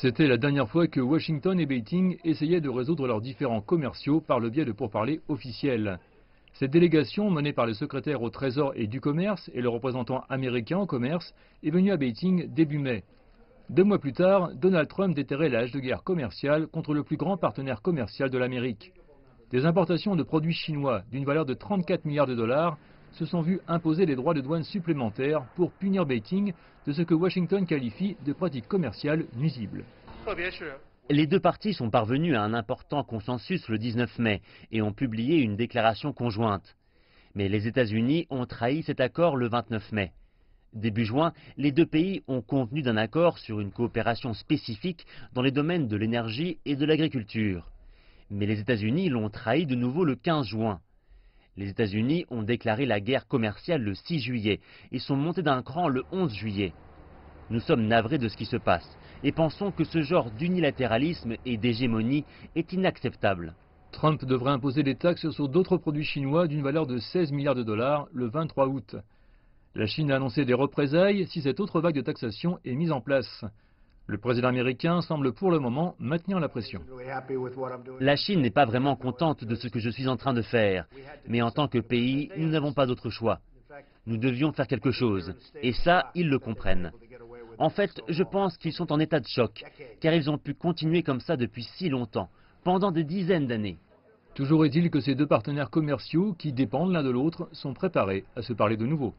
C'était la dernière fois que Washington et Beijing essayaient de résoudre leurs différends commerciaux par le biais de pourparlers officiels. Cette délégation, menée par le secrétaire au Trésor et du Commerce et le représentant américain au commerce, est venue à Beijing début mai. 2 mois plus tard, Donald Trump déterrait la hache de guerre commerciale contre le plus grand partenaire commercial de l'Amérique. Des importations de produits chinois d'une valeur de 34 milliards de dollars se sont vues imposer des droits de douane supplémentaires pour punir Beijing de ce que Washington qualifie de pratiques commerciales nuisibles. Les deux parties sont parvenues à un important consensus le 19 mai et ont publié une déclaration conjointe. Mais les États-Unis ont trahi cet accord le 29 mai. Début juin, les deux pays ont convenu d'un accord sur une coopération spécifique dans les domaines de l'énergie et de l'agriculture. Mais les États-Unis l'ont trahi de nouveau le 15 juin. Les États-Unis ont déclaré la guerre commerciale le 6 juillet et sont montés d'un cran le 11 juillet. Nous sommes navrés de ce qui se passe et pensons que ce genre d'unilatéralisme et d'hégémonie est inacceptable. Trump devrait imposer des taxes sur d'autres produits chinois d'une valeur de 16 milliards de dollars le 23 août. La Chine a annoncé des représailles si cette autre vague de taxation est mise en place. Le président américain semble pour le moment maintenir la pression. La Chine n'est pas vraiment contente de ce que je suis en train de faire, mais en tant que pays, nous n'avons pas d'autre choix. Nous devions faire quelque chose, et ça, ils le comprennent. En fait, je pense qu'ils sont en état de choc, car ils ont pu continuer comme ça depuis si longtemps, pendant des dizaines d'années. Toujours est-il que ces deux partenaires commerciaux, qui dépendent l'un de l'autre, sont préparés à se parler de nouveau.